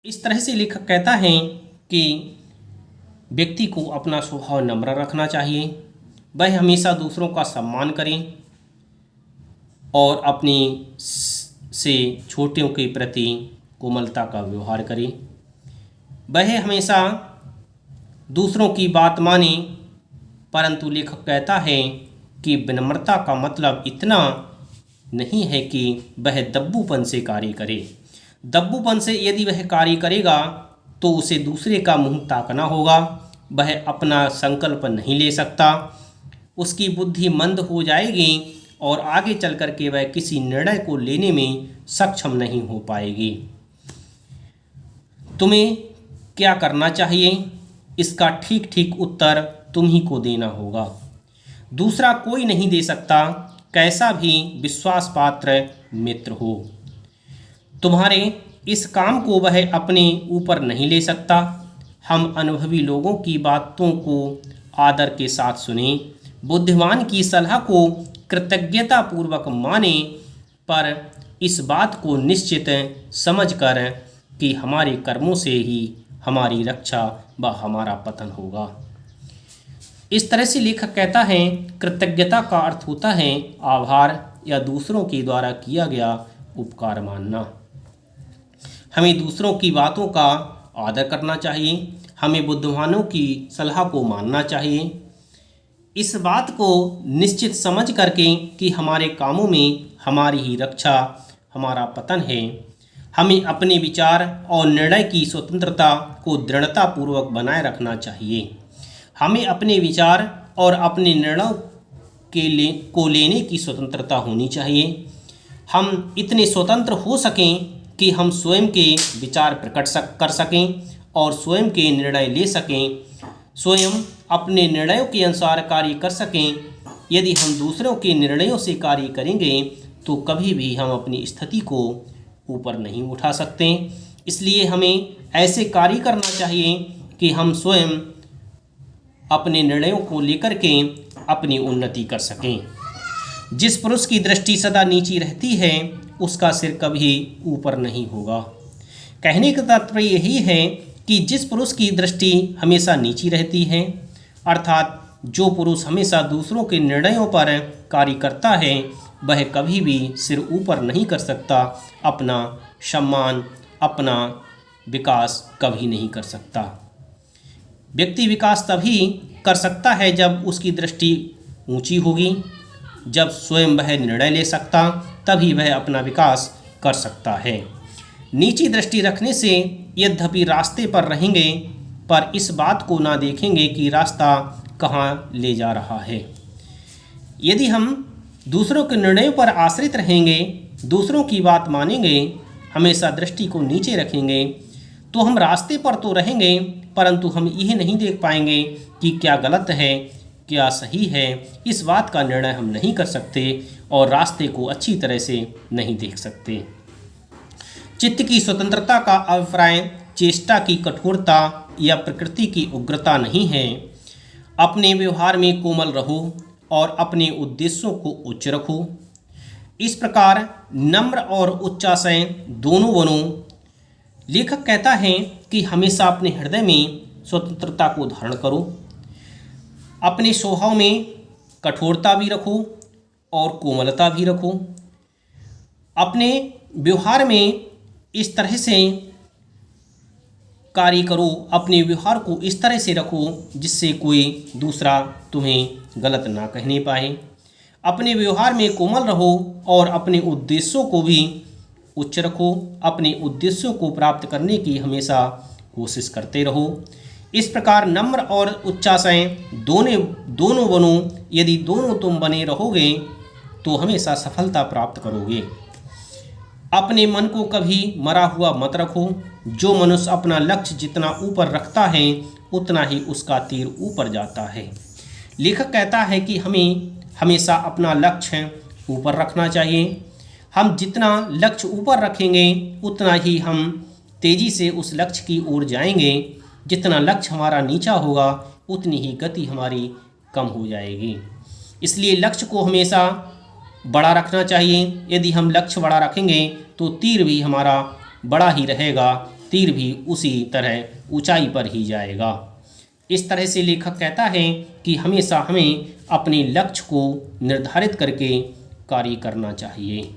इस तरह से लेखक कहता है कि व्यक्ति को अपना स्वभाव नम्र रखना चाहिए, वह हमेशा दूसरों का सम्मान करें और अपने से छोटों के प्रति कोमलता का व्यवहार करें। वह हमेशा दूसरों की बात माने, परंतु लेखक कहता है कि विनम्रता का मतलब इतना नहीं है कि वह दब्बूपन से कार्य करे। दब्बूपन से यदि वह कार्य करेगा तो उसे दूसरे का मुंह ताकना होगा, वह अपना संकल्प नहीं ले सकता, उसकी बुद्धि मंद हो जाएगी और आगे चल कर के वह किसी निर्णय को लेने में सक्षम नहीं हो पाएगी। तुम्हें क्या करना चाहिए, इसका ठीक ठीक उत्तर तुम ही को देना होगा। दूसरा कोई नहीं दे सकता, कैसा भी विश्वास पात्र मित्र हो। तुम्हारे इस काम को वह अपने ऊपर नहीं ले सकता। हम अनुभवी लोगों की बातों को आदर के साथ सुने, बुद्धिमान की सलाह को कृतज्ञतापूर्वक माने, पर इस बात को निश्चित समझकर कि हमारे कर्मों से ही हमारी रक्षा व हमारा पतन होगा। इस तरह से लेखक कहता है कृतज्ञता का अर्थ होता है आभार या दूसरों के द्वारा किया गया उपकार मानना। हमें दूसरों की बातों का आदर करना चाहिए, हमें बुद्धिमानों की सलाह को मानना चाहिए, इस बात को निश्चित समझ करके कि हमारे कामों में हमारी ही रक्षा हमारा पतन है। हमें अपने विचार और निर्णय की स्वतंत्रता को दृढ़तापूर्वक बनाए रखना चाहिए। हमें अपने विचार और अपने निर्णयों को लेने की स्वतंत्रता होनी चाहिए। हम इतने स्वतंत्र हो सकें कि हम स्वयं के विचार कर सकें और स्वयं के निर्णय ले सकें, स्वयं अपने निर्णयों के अनुसार कार्य कर सकें। यदि हम दूसरों के निर्णयों से कार्य करेंगे तो कभी भी हम अपनी स्थिति को ऊपर नहीं उठा सकते। इसलिए हमें ऐसे कार्य करना चाहिए कि हम स्वयं अपने निर्णयों को लेकर के अपनी उन्नति कर सकें। जिस पुरुष की दृष्टि सदा नीची रहती है उसका सिर कभी ऊपर नहीं होगा। कहने का तात्पर्य यही है कि जिस पुरुष की दृष्टि हमेशा नीची रहती है, अर्थात जो पुरुष हमेशा दूसरों के निर्णयों पर कार्य करता है, वह कभी भी सिर ऊपर नहीं कर सकता, अपना सम्मान, अपना विकास कभी नहीं कर सकता। व्यक्ति विकास तभी कर सकता है जब उसकी दृष्टि ऊंची होगी, जब स्वयं वह निर्णय ले सकता, तभी वह अपना विकास कर सकता है। नीची दृष्टि रखने से यद्यपि रास्ते पर रहेंगे, पर इस बात को ना देखेंगे कि रास्ता कहाँ ले जा रहा है। यदि हम दूसरों के निर्णयों पर आश्रित रहेंगे, दूसरों की बात मानेंगे, हमेशा दृष्टि को नीचे रखेंगे, तो हम रास्ते पर तो रहेंगे, परंतु हम यह नहीं देख पाएंगे कि क्या गलत है, क्या सही है। इस बात का निर्णय हम नहीं कर सकते और रास्ते को अच्छी तरह से नहीं देख सकते। चित्त की स्वतंत्रता का अभिप्राय चेष्टा की कठोरता या प्रकृति की उग्रता नहीं है। अपने व्यवहार में कोमल रहो और अपने उद्देश्यों को उच्च रखो। इस प्रकार नम्र और उच्चाशय दोनों बनो। लेखक कहता है कि हमेशा अपने हृदय में स्वतंत्रता को धारण करो, अपने स्वभाव में कठोरता भी रखो और कोमलता भी रखो। अपने व्यवहार में इस तरह से कार्य करो, अपने व्यवहार को इस तरह से रखो जिससे कोई दूसरा तुम्हें गलत ना कहने पाए। अपने व्यवहार में कोमल रहो और अपने उद्देश्यों को भी उच्च रखो। अपने उद्देश्यों को प्राप्त करने की हमेशा कोशिश करते रहो। इस प्रकार नम्र और उच्चाशय दोनों बनो। यदि दोनों तुम बने रहोगे तो हमेशा सफलता प्राप्त करोगे। अपने मन को कभी मरा हुआ मत रखो। जो मनुष्य अपना लक्ष्य जितना ऊपर रखता है उतना ही उसका तीर ऊपर जाता है। लेखक कहता है कि हमें हमेशा अपना लक्ष्य ऊपर रखना चाहिए। हम जितना लक्ष्य ऊपर रखेंगे उतना ही हम तेज़ी से उस लक्ष्य की ओर जाएंगे। जितना लक्ष्य हमारा नीचा होगा उतनी ही गति हमारी कम हो जाएगी। इसलिए लक्ष्य को हमेशा बड़ा रखना चाहिए। यदि हम लक्ष्य बड़ा रखेंगे तो तीर भी हमारा बड़ा ही रहेगा तीर भी उसी तरह ऊंचाई पर ही जाएगा। इस तरह से लेखक कहता है कि हमेशा हमें अपने लक्ष्य को निर्धारित करके कार्य करना चाहिए।